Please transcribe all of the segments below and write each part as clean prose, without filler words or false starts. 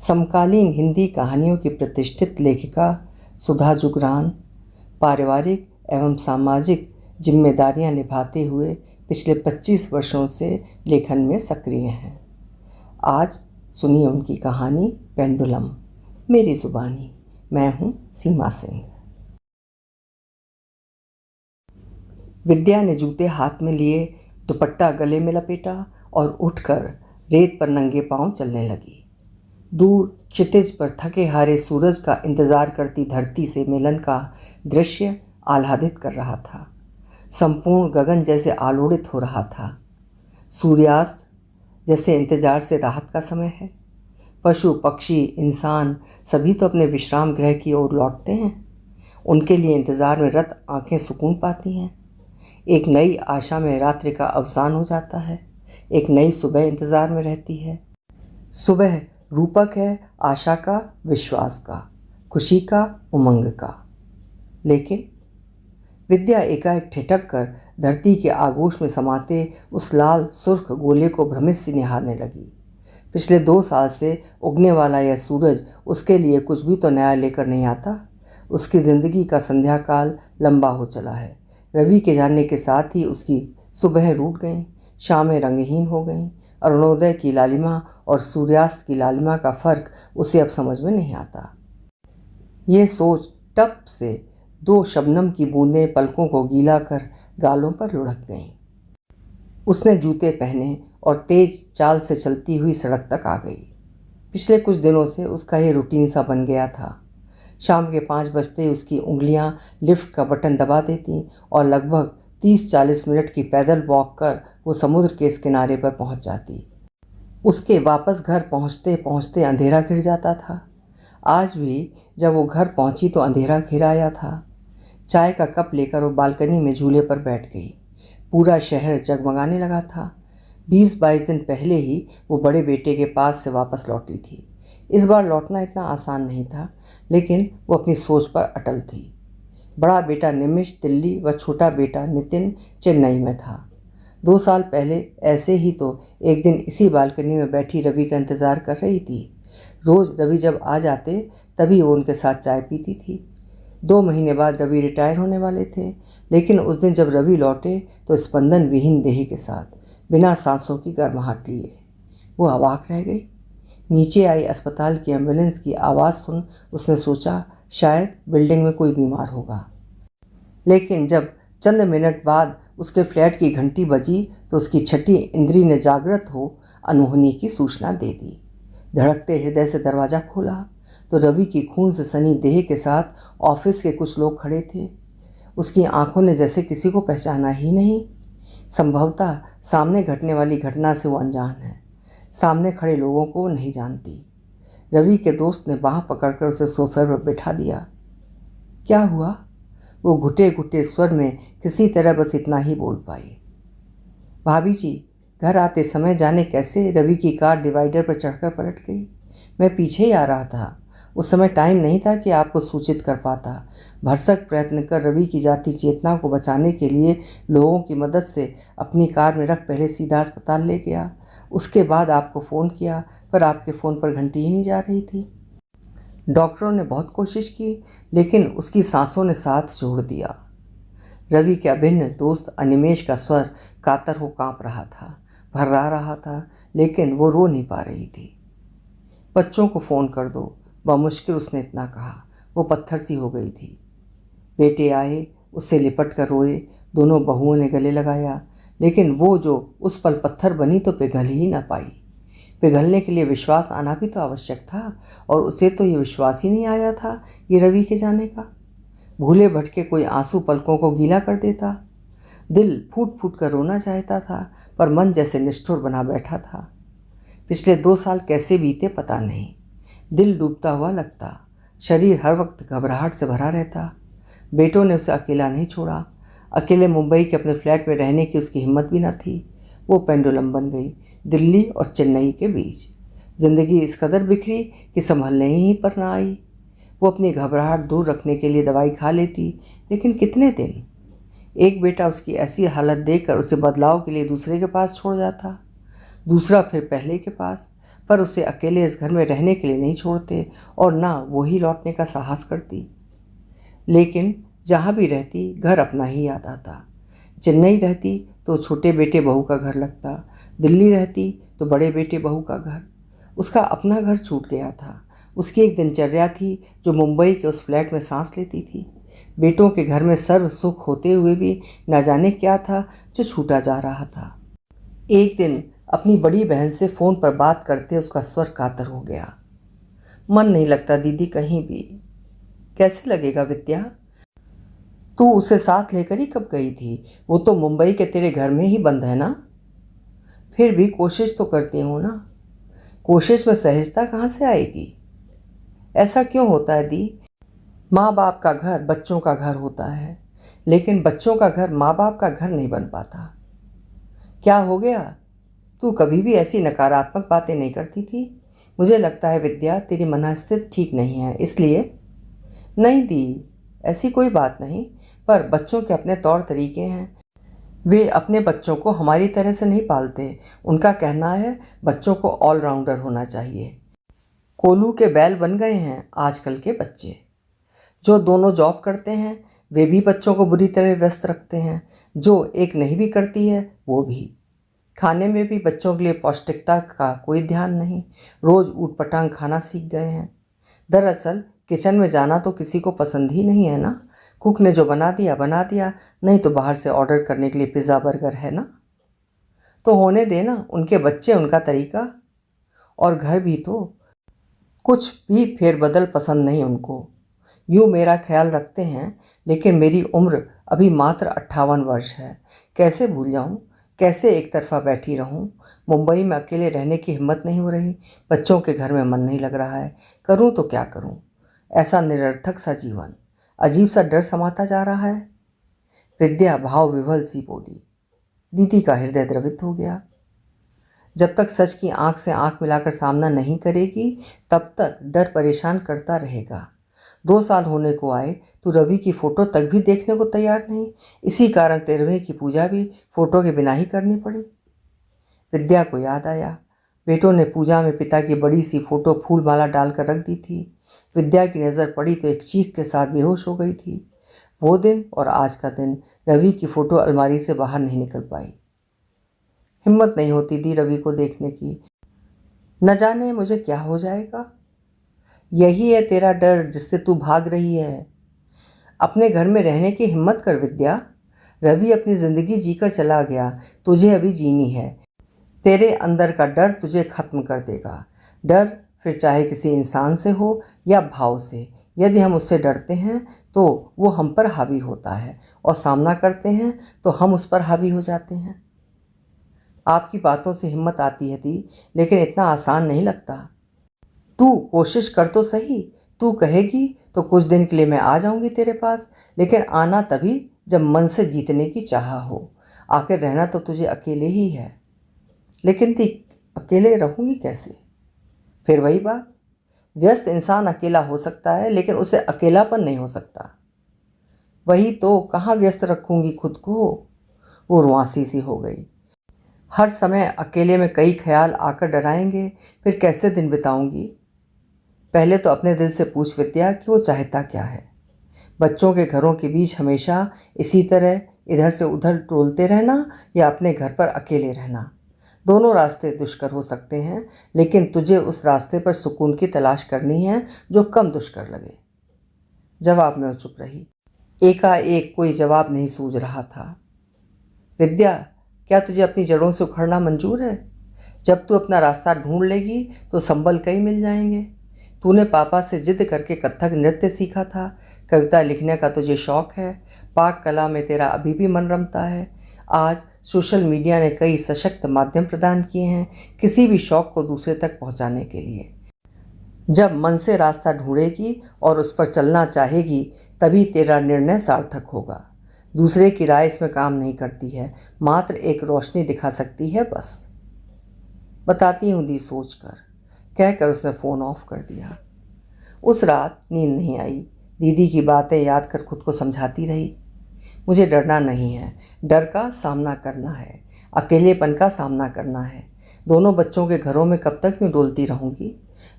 समकालीन हिंदी कहानियों की प्रतिष्ठित लेखिका सुधा जुगरान पारिवारिक एवं सामाजिक जिम्मेदारियां निभाते हुए पिछले 25 वर्षों से लेखन में सक्रिय हैं। आज सुनिए उनकी कहानी पेंडुलम, मेरी जुबानी। मैं हूँ सीमा सिंह। विद्या ने जूते हाथ में लिए, दुपट्टा गले में लपेटा और उठकर रेत पर नंगे पांव चलने लगी। दूर क्षितिज पर थके हारे सूरज का इंतजार करती धरती से मिलन का दृश्य आह्लादित कर रहा था। संपूर्ण गगन जैसे आलोड़ित हो रहा था। सूर्यास्त जैसे इंतजार से राहत का समय है। पशु पक्षी इंसान सभी तो अपने विश्राम गृह की ओर लौटते हैं। उनके लिए इंतजार में रत आंखें सुकून पाती हैं। एक नई आशा में रात्रि का अवसान हो जाता है। एक नई सुबह इंतजार में रहती है। सुबह रूपक है आशा का, विश्वास का, खुशी का, उमंग का। लेकिन विद्या एकाएक ठिठक कर धरती के आगोश में समाते उस लाल सुर्ख गोले को भ्रमित सी निहारने लगी। पिछले 2 साल से उगने वाला यह सूरज उसके लिए कुछ भी तो नया लेकर नहीं आता। उसकी जिंदगी का संध्या काल लंबा हो चला है। रवि के जाने के साथ ही उसकी सुबह रूठ गईं, शामें रंगहीन हो गईं। अरुणोदय की लालिमा और सूर्यास्त की लालिमा का फर्क उसे अब समझ में नहीं आता। ये सोच टप से 2 शबनम की बूंदें पलकों को गीला कर गालों पर लुढ़क गईं। उसने जूते पहने और तेज चाल से चलती हुई सड़क तक आ गई। पिछले कुछ दिनों से उसका ये रूटीन सा बन गया था। शाम के 5 बजते ही उसकी उंगलियां लिफ्ट का बटन दबा देती और लगभग 30-40 मिनट की पैदल वॉक कर वो समुद्र के इस किनारे पर पहुंच जाती। उसके वापस घर पहुंचते पहुंचते अंधेरा घिर जाता था। आज भी जब वो घर पहुंची तो अंधेरा घिर आया था। चाय का कप लेकर वो बालकनी में झूले पर बैठ गई। पूरा शहर जगमगाने लगा था। 20-22 दिन पहले ही वो बड़े बेटे के पास से वापस लौटी थी। इस बार लौटना इतना आसान नहीं था, लेकिन वो अपनी सोच पर अटल थी। बड़ा बेटा निमिष दिल्ली व छोटा बेटा नितिन चेन्नई में था। 2 साल पहले ऐसे ही तो एक दिन इसी बालकनी में बैठी रवि का इंतज़ार कर रही थी। रोज़ रवि जब आ जाते तभी वो उनके साथ चाय पीती थी। 2 महीने बाद रवि रिटायर होने वाले थे, लेकिन उस दिन जब रवि लौटे तो स्पंदन विहीन देह के साथ, बिना सांसों की गर्माहट लिए। वो अवाक रह गई। नीचे आई अस्पताल की एम्बुलेंस की आवाज़ सुन उसने सोचा शायद बिल्डिंग में कोई बीमार होगा। लेकिन जब चंद मिनट बाद उसके फ्लैट की घंटी बजी तो उसकी छठी इंद्री ने जागृत हो अनहोनी की सूचना दे दी। धड़कते हृदय से दरवाज़ा खोला तो रवि की खून से सनी देह के साथ ऑफिस के कुछ लोग खड़े थे। उसकी आंखों ने जैसे किसी को पहचाना ही नहीं। संभवतः सामने घटने वाली घटना से वो अनजान है। सामने खड़े लोगों को वो नहीं जानती। रवि के दोस्त ने बाँह पकड़कर उसे सोफे पर बैठा दिया। क्या हुआ? वो घुटे घुटे स्वर में किसी तरह बस इतना ही बोल पाई। भाभी जी, घर आते समय जाने कैसे रवि की कार डिवाइडर पर चढ़कर पलट गई। मैं पीछे ही आ रहा था। उस समय टाइम नहीं था कि आपको सूचित कर पाता। भरसक प्रयत्न कर रवि की जाती चेतना को बचाने के लिए लोगों की मदद से अपनी कार में रख पहले सीधा अस्पताल ले गया। उसके बाद आपको फ़ोन किया, पर आपके फ़ोन पर घंटी ही नहीं जा रही थी। डॉक्टरों ने बहुत कोशिश की, लेकिन उसकी सांसों ने साथ छोड़ दिया। रवि के अभिन्न दोस्त अनिमेष का स्वर कातर हो काँप रहा था, भर्रा रहा था, लेकिन वो रो नहीं पा रही थी। बच्चों को फ़ोन कर दो, बमुश्किल उसने इतना कहा। वो पत्थर सी हो गई थी। बेटे आए, उससे लिपट कर रोए। दोनों बहुओं ने गले लगाया, लेकिन वो जो उस पल पत्थर बनी तो पिघल ही ना पाई। पिघलने के लिए विश्वास आना भी तो आवश्यक था, और उसे तो ये विश्वास ही नहीं आया था ये रवि के जाने का। भूले भटके कोई आंसू पलकों को गीला कर देता। दिल फूट फूट कर रोना चाहता था, पर मन जैसे निष्ठुर बना बैठा था। पिछले 2 साल कैसे बीते पता नहीं। दिल डूबता हुआ लगता, शरीर हर वक्त घबराहट से भरा रहता। बेटों ने उसे अकेला नहीं छोड़ा। अकेले मुंबई के अपने फ्लैट में रहने की उसकी हिम्मत भी न थी। वो पेंडुलम बन गई दिल्ली और चेन्नई के बीच। ज़िंदगी इस कदर बिखरी कि संभलने ही पर ना आई। वो अपनी घबराहट दूर रखने के लिए दवाई खा लेती, लेकिन कितने दिन। एक बेटा उसकी ऐसी हालत देखकर उसे बदलाव के लिए दूसरे के पास छोड़ जाता, दूसरा फिर पहले के पास। पर उसे अकेले इस घर में रहने के लिए नहीं छोड़ते और ना वही लौटने का साहस करती। लेकिन जहाँ भी रहती घर अपना ही याद आता। चेन्नई रहती तो छोटे बेटे बहू का घर लगता, दिल्ली रहती तो बड़े बेटे बहू का घर। उसका अपना घर छूट गया था। उसकी एक दिनचर्या थी जो मुंबई के उस फ्लैट में सांस लेती थी। बेटों के घर में सर्व सुख होते हुए भी न जाने क्या था जो छूटा जा रहा था। एक दिन अपनी बड़ी बहन से फ़ोन पर बात करते उसका स्वर कातर हो गया। मन नहीं लगता दीदी कहीं भी। कैसे लगेगा विद्या? तू उसे साथ लेकर ही कब गई थी? वो तो मुंबई के तेरे घर में ही बंद है ना। फिर भी कोशिश तो करती हूँ ना। कोशिश में सहजता कहाँ से आएगी? ऐसा क्यों होता है दी? माँ बाप का घर बच्चों का घर होता है, लेकिन बच्चों का घर माँ बाप का घर नहीं बन पाता। क्या हो गया? तू कभी भी ऐसी नकारात्मक बातें नहीं करती थी। मुझे लगता है विद्या तेरी मनस्थिति ठीक नहीं है, इसलिए। नहीं दी, ऐसी कोई बात नहीं, पर बच्चों के अपने तौर तरीके हैं। वे अपने बच्चों को हमारी तरह से नहीं पालते। उनका कहना है बच्चों को ऑलराउंडर होना चाहिए। कोलू के बैल बन गए हैं आजकल के बच्चे। जो दोनों जॉब करते हैं वे भी बच्चों को बुरी तरह व्यस्त रखते हैं, जो एक नहीं भी करती है वो भी। खाने में भी बच्चों के लिए पौष्टिकता का कोई ध्यान नहीं। रोज़ ऊटपटांग खाना सीख गए हैं। दरअसल किचन में जाना तो किसी को पसंद ही नहीं है ना। कुक ने जो बना दिया, नहीं तो बाहर से ऑर्डर करने के लिए पिज़्ज़ा बर्गर है ना। तो होने देना, उनके बच्चे उनका तरीका। और घर भी तो कुछ भी फेरबदल पसंद नहीं उनको। यूँ मेरा ख्याल रखते हैं, लेकिन मेरी उम्र अभी मात्र 58 वर्ष है। कैसे भूल जाऊँ? कैसे एक तरफा बैठी रहूँ? मुंबई में अकेले रहने की हिम्मत नहीं हो रही। बच्चों के घर में मन नहीं लग रहा है। करूँ तो क्या करूँ? ऐसा निरर्थक सा जीवन, अजीब सा डर समाता जा रहा है। विद्या भाव विह्वल सी बोली। दीदी का हृदय द्रवित हो गया। जब तक सच की आंख से आंख मिलाकर सामना नहीं करेगी तब तक डर परेशान करता रहेगा। 2 साल होने को आए तो रवि की फ़ोटो तक भी देखने को तैयार नहीं। इसी कारण 13वें की पूजा भी फ़ोटो के बिना ही करनी पड़ी। विद्या को याद आया, बेटों ने पूजा में पिता की बड़ी सी फ़ोटो फूल माला डालकर रख दी थी। विद्या की नज़र पड़ी तो एक चीख के साथ बेहोश हो गई थी। वो दिन और आज का दिन रवि की फ़ोटो अलमारी से बाहर नहीं निकल पाई। हिम्मत नहीं होती थी रवि को देखने की। न जाने मुझे क्या हो जाएगा। यही है तेरा डर जिससे तू भाग रही है। अपने घर में रहने की हिम्मत कर विद्या। रवि अपनी ज़िंदगी जीकर चला गया, तुझे अभी जीनी है। तेरे अंदर का डर तुझे ख़त्म कर देगा। डर फिर चाहे किसी इंसान से हो या भाव से। यदि हम उससे डरते हैं तो वो हम पर हावी होता है, और सामना करते हैं तो हम उस पर हावी हो जाते हैं। आपकी बातों से हिम्मत आती है दी, लेकिन इतना आसान नहीं लगता। तू कोशिश कर तो सही। तू कहेगी तो कुछ दिन के लिए मैं आ जाऊंगी तेरे पास, लेकिन आना तभी जब मन से जीतने की चाह हो। आखिर रहना तो तुझे अकेले ही है। लेकिन ती अकेले रहूंगी कैसे? फिर वही बात, व्यस्त इंसान अकेला हो सकता है, लेकिन उसे अकेलापन नहीं हो सकता। वही तो, कहाँ व्यस्त रखूंगी खुद को? वो रुआंसी सी हो गई। हर समय अकेले में कई ख्याल आकर डराएंगे, फिर कैसे दिन बिताऊंगी? पहले तो अपने दिल से पूछ विद्या कि वो चाहता क्या है। बच्चों के घरों के बीच हमेशा इसी तरह इधर से उधर टोलते रहना, या अपने घर पर अकेले रहना? दोनों रास्ते दुष्कर हो सकते हैं, लेकिन तुझे उस रास्ते पर सुकून की तलाश करनी है जो कम दुष्कर लगे। जवाब में वो चुप रही। एकाएक कोई जवाब नहीं सूझ रहा था। विद्या, क्या तुझे अपनी जड़ों से उखड़ना मंजूर है? जब तू अपना रास्ता ढूंढ लेगी तो संबल कई मिल जाएंगे। तूने पापा से जिद करके कथक नृत्य सीखा था। कविता लिखने का तुझे शौक है। पाक कला में तेरा अभी भी मन रमता है। आज सोशल मीडिया ने कई सशक्त माध्यम प्रदान किए हैं किसी भी शौक को दूसरे तक पहुंचाने के लिए। जब मन से रास्ता ढूंढेगी और उस पर चलना चाहेगी तभी तेरा निर्णय सार्थक होगा। दूसरे की राय इसमें काम नहीं करती है, मात्र एक रोशनी दिखा सकती है बस। बताती हूँ दी सोचकर, कहकर उसने फ़ोन ऑफ कर दिया। उस रात नींद नहीं आई। दीदी की बातें याद कर खुद को समझाती रही। मुझे डरना नहीं है, डर का सामना करना है, अकेलेपन का सामना करना है। दोनों बच्चों के घरों में कब तक यूँ डोलती रहूँगी।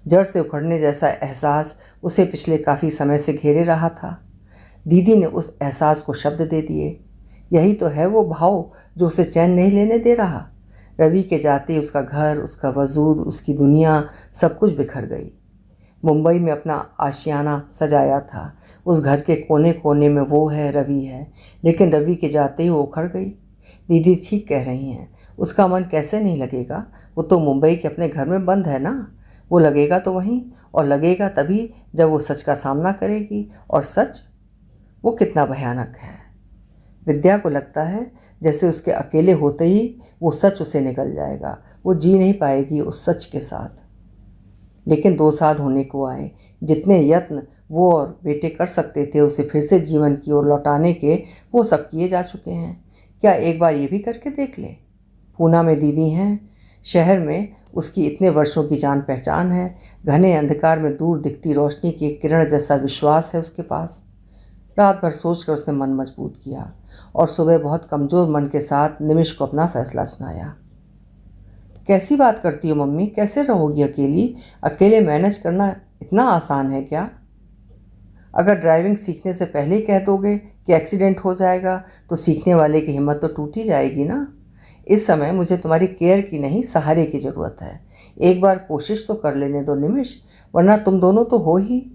जड़ से उखड़ने जैसा एहसास उसे पिछले काफ़ी समय से घेरे रहा था। दीदी ने उस एहसास को शब्द दे दिए। यही तो है वो भाव जो उसे चैन नहीं लेने दे रहा। रवि के जाते ही उसका घर, उसका वजूद, उसकी दुनिया सब कुछ बिखर गई। मुंबई में अपना आशियाना सजाया था। उस घर के कोने कोने में वो है, रवि है, लेकिन रवि के जाते ही वो उखड़ गई। दीदी ठीक कह रही हैं, उसका मन कैसे नहीं लगेगा। वो तो मुंबई के अपने घर में बंद है ना। वो लगेगा तो वहीं, और लगेगा तभी जब वो सच का सामना करेगी। और सच, वो कितना भयानक है। विद्या को लगता है जैसे उसके अकेले होते ही वो सच उसे निकल जाएगा। वो जी नहीं पाएगी उस सच के साथ। लेकिन 2 साल होने को आए। जितने यत्न वो और बेटे कर सकते थे उसे फिर से जीवन की ओर लौटाने के, वो सब किए जा चुके हैं। क्या एक बार ये भी करके देख ले। पूना में दीदी हैं, शहर में उसकी इतने वर्षों की जान पहचान है। घने अंधकार में दूर दिखती रोशनी की एक किरण जैसा विश्वास है उसके पास। रात भर सोचकर उसने मन मजबूत किया और सुबह बहुत कमज़ोर मन के साथ निमिष को अपना फैसला सुनाया। कैसी बात करती हो मम्मी, कैसे रहोगी अकेली? अकेले मैनेज करना इतना आसान है क्या? अगर ड्राइविंग सीखने से पहले ही कह दोगे कि एक्सीडेंट हो जाएगा तो सीखने वाले की हिम्मत तो टूट ही जाएगी ना। इस समय मुझे तुम्हारी केयर की नहीं, सहारे की ज़रूरत है। एक बार कोशिश तो कर लेने दो निमिष, वरना तुम दोनों तो हो ही।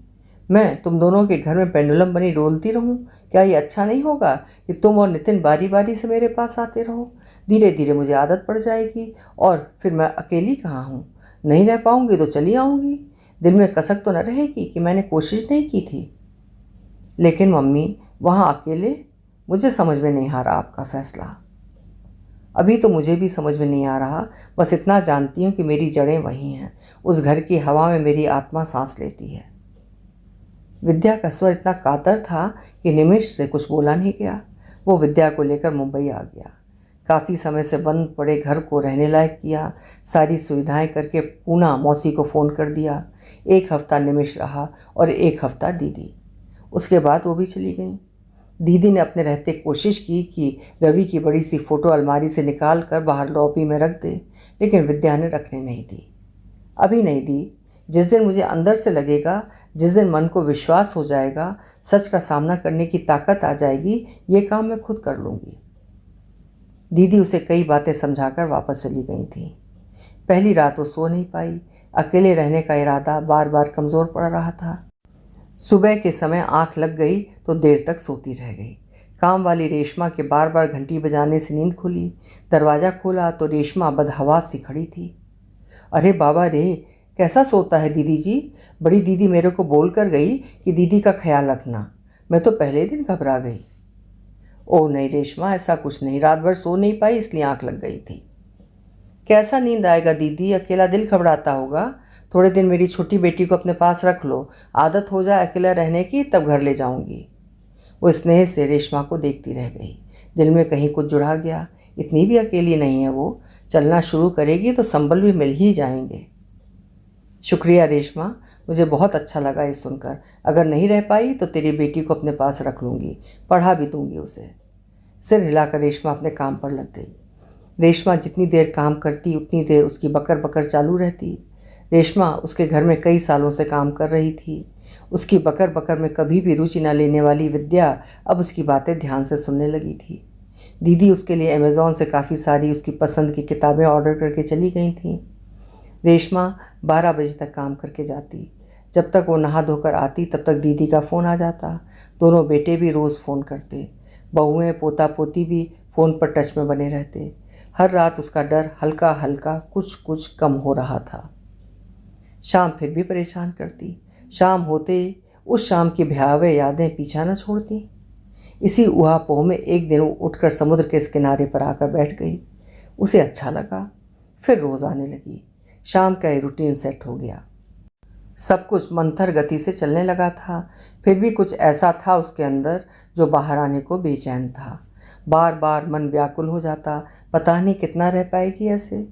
मैं तुम दोनों के घर में पेंडुलम बनी डोलती रहूं? क्या ये अच्छा नहीं होगा कि तुम और नितिन बारी बारी से मेरे पास आते रहो? धीरे धीरे मुझे आदत पड़ जाएगी और फिर मैं अकेली कहाँ हूँ। नहीं रह पाऊँगी तो चली आऊँगी। दिल में कसक तो न रहेगी कि मैंने कोशिश नहीं की थी। लेकिन मम्मी, वहाँ अकेले, मुझे समझ में नहीं आ रहा आपका फ़ैसला। अभी तो मुझे भी समझ में नहीं आ रहा। बस इतना जानती हूँ कि मेरी जड़ें वहीं हैं। उस घर की हवा में मेरी आत्मा सांस लेती है। विद्या का स्वर इतना कातर था कि निमिष से कुछ बोला नहीं गया। वो विद्या को लेकर मुंबई आ गया। काफ़ी समय से बंद पड़े घर को रहने लायक किया। सारी सुविधाएं करके पूना मौसी को फ़ोन कर दिया। 1 हफ्ता निमिष रहा और 1 हफ्ता दीदी। उसके बाद वो भी चली गई। दीदी ने अपने रहते कोशिश की कि रवि की बड़ी सी फ़ोटो अलमारी से निकाल कर बाहर लॉबी में रख दे, लेकिन विद्या ने रखने नहीं दी। अभी नहीं दी। जिस दिन मुझे अंदर से लगेगा, जिस दिन मन को विश्वास हो जाएगा, सच का सामना करने की ताकत आ जाएगी, ये काम मैं खुद कर लूँगी। दीदी उसे कई बातें समझाकर वापस चली गई थी। पहली रात वो सो नहीं पाई। अकेले रहने का इरादा बार बार कमज़ोर पड़ रहा था। सुबह के समय आंख लग गई तो देर तक सोती रह गई। काम वाली रेशमा के बार बार घंटी बजाने से नींद खुली। दरवाज़ा खोला तो रेशमा बदहवास सी खड़ी थी। अरे बाबा रे, कैसा सोता है दीदी जी? बड़ी दीदी मेरे को बोल कर गई कि दीदी का ख्याल रखना। मैं तो पहले दिन घबरा गई। ओह नहीं रेशमा, ऐसा कुछ नहीं। रात भर सो नहीं पाई इसलिए आंख लग गई थी। कैसा नींद आएगा दीदी, अकेला दिल घबराता होगा। थोड़े दिन मेरी छोटी बेटी को अपने पास रख लो, आदत हो जाए अकेला रहने की, तब घर ले जाऊंगी। वो स्नेह से रेशमा को देखती रह गई। दिल में कहीं कुछ जुड़ा गया। इतनी भी अकेली नहीं है वो। चलना शुरू करेगी तो संबल भी मिल ही जाएंगे। शुक्रिया रेशमा, मुझे बहुत अच्छा लगा ये सुनकर। अगर नहीं रह पाई तो तेरी बेटी को अपने पास रख लूँगी, पढ़ा भी दूँगी उसे। सिर हिलाकर रेशमा अपने काम पर लग गई। रेशमा जितनी देर काम करती उतनी देर उसकी बकर बकर चालू रहती। रेशमा उसके घर में कई सालों से काम कर रही थी। उसकी बकर बकर में कभी भी रुचि न लेने वाली विद्या अब उसकी बातें ध्यान से सुनने लगी थी। दीदी उसके लिए अमेज़ॉन से काफ़ी सारी उसकी पसंद की किताबें ऑर्डर करके चली गई थीं। रेशमा 12 बजे तक काम करके जाती। जब तक वो नहा धोकर आती तब तक दीदी का फ़ोन आ जाता। दोनों बेटे भी रोज़ फ़ोन करते। बहुएं पोता पोती भी फ़ोन पर टच में बने रहते। हर रात उसका डर हल्का हल्का कुछ कुछ कम हो रहा था। शाम फिर भी परेशान करती। शाम होते उस शाम की भयावह यादें पीछा न छोड़ती। इसी ऊहापोह में एक दिन वो उठकर समुद्र के इस किनारे पर आकर बैठ गई। उसे अच्छा लगा। फिर रोज़ आने लगी। शाम का रूटीन सेट हो गया। सब कुछ मंथर गति से चलने लगा था। फिर भी कुछ ऐसा था उसके अंदर जो बाहर आने को बेचैन था। बार बार मन व्याकुल हो जाता। पता नहीं कितना रह पाएगी ऐसे।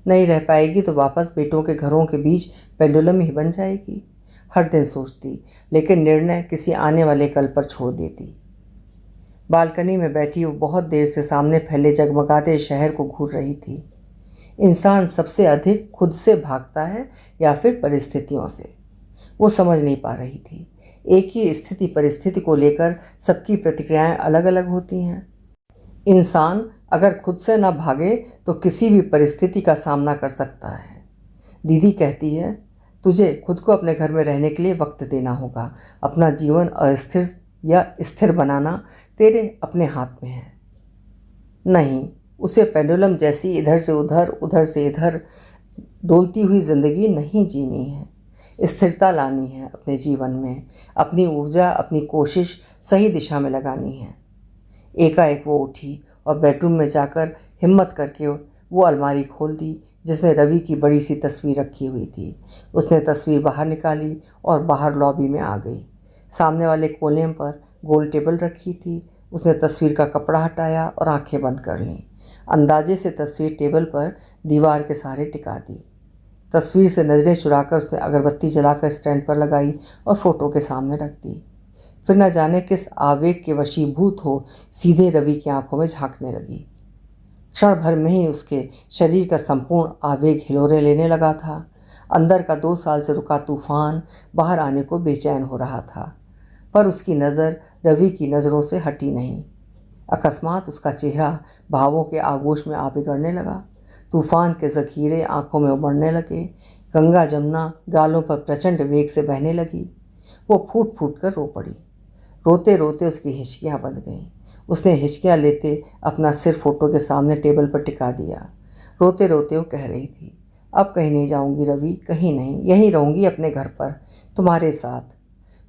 नहीं रह पाएगी तो वापस बेटों के घरों के बीच पेंडुलम ही बन जाएगी। हर दिन सोचती, लेकिन निर्णय किसी आने वाले कल पर छोड़ देती। बालकनी में बैठी वो बहुत देर से सामने फैले जगमगाते शहर को घूर रही थी। इंसान सबसे अधिक खुद से भागता है या फिर परिस्थितियों से? वो समझ नहीं पा रही थी। एक ही स्थिति परिस्थिति को लेकर सबकी प्रतिक्रियाएं अलग अलग होती हैं। इंसान अगर खुद से ना भागे तो किसी भी परिस्थिति का सामना कर सकता है। दीदी कहती है, तुझे खुद को अपने घर में रहने के लिए वक्त देना होगा। अपना जीवन अस्थिर या स्थिर बनाना तेरे अपने हाथ में है। नहीं, उसे पेंडुलम जैसी इधर से उधर उधर से इधर डोलती हुई ज़िंदगी नहीं जीनी है। स्थिरता लानी है अपने जीवन में। अपनी ऊर्जा, अपनी कोशिश सही दिशा में लगानी है। एकाएक वो उठी और बेडरूम में जाकर हिम्मत करके वो अलमारी खोल दी जिसमें रवि की बड़ी सी तस्वीर रखी हुई थी। उसने तस्वीर बाहर निकाली और बाहर लॉबी में आ गई। सामने वाले कोने पर गोल टेबल रखी थी। उसने तस्वीर का कपड़ा हटाया और आंखें बंद कर लीं। अंदाजे से तस्वीर टेबल पर दीवार के सहारे टिका दी। तस्वीर से नज़रें चुराकर उसने अगरबत्ती जलाकर स्टैंड पर लगाई और फोटो के सामने रख दी। फिर न जाने किस आवेग के वशीभूत हो सीधे रवि की आंखों में झांकने लगी। क्षण भर में ही उसके शरीर का संपूर्ण आवेग हिलोरे लेने लगा था। अंदर का 2 साल से रुका तूफान बाहर आने को बेचैन हो रहा था, पर उसकी नज़र रवि की नज़रों से हटी नहीं। अकस्मात उसका चेहरा भावों के आगोश में आ बिगड़ने लगा। तूफान के ज़खीरे आंखों में उमड़ने लगे। गंगा जमुना गालों पर प्रचंड वेग से बहने लगी। वो फूट फूट कर रो पड़ी। रोते रोते उसकी हिचकियाँ बंध गईं। उसने हिचकियाँ लेते अपना सिर फोटो के सामने टेबल पर टिका दिया। रोते रोते वो कह रही थी, अब कहीं नहीं जाऊंगी रवि, कहीं नहीं, यहीं रहूंगी अपने घर पर, तुम्हारे साथ।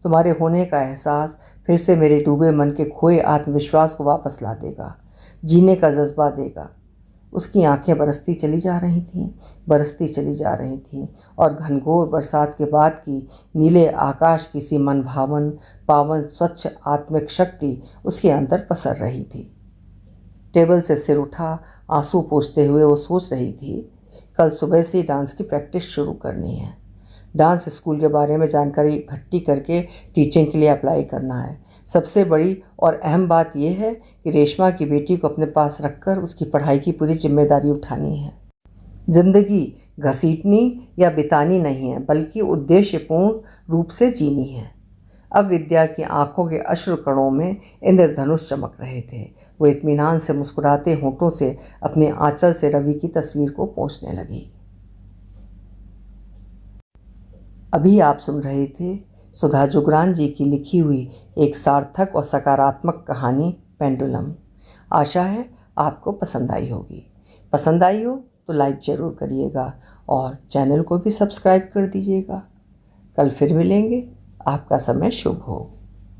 तुम्हारे होने का एहसास फिर से मेरे डूबे मन के खोए आत्मविश्वास को वापस ला देगा, जीने का जज्बा देगा। उसकी आंखें बरसती चली जा रही थीं, बरसती चली जा रही थीं और घनघोर बरसात के बाद की नीले आकाश की सी मन भावन पावन स्वच्छ आत्मिक शक्ति उसके अंदर पसर रही थी। टेबल से सिर उठा, आंसू पोंछते हुए वो सोच रही थी, कल सुबह से डांस की प्रैक्टिस शुरू करनी है। डांस स्कूल के बारे में जानकारी इकट्ठी करके टीचिंग के लिए अप्लाई करना है। सबसे बड़ी और अहम बात यह है कि रेशमा की बेटी को अपने पास रखकर उसकी पढ़ाई की पूरी जिम्मेदारी उठानी है। जिंदगी घसीटनी या बितानी नहीं है, बल्कि उद्देश्यपूर्ण रूप से जीनी है। अब विद्या की आंखों के अश्रु कणों में इंद्रधनुष चमक रहे थे। वो इत्मीनान से मुस्कुराते होंठों से अपने आंचल से रवि की तस्वीर को पोंछने लगी। अभी आप सुन रहे थे सुधा जुगरान जी की लिखी हुई एक सार्थक और सकारात्मक कहानी पेंडुलम। आशा है आपको पसंद आई होगी। पसंद आई हो तो लाइक ज़रूर करिएगा और चैनल को भी सब्सक्राइब कर दीजिएगा। कल फिर मिलेंगे। आपका समय शुभ हो।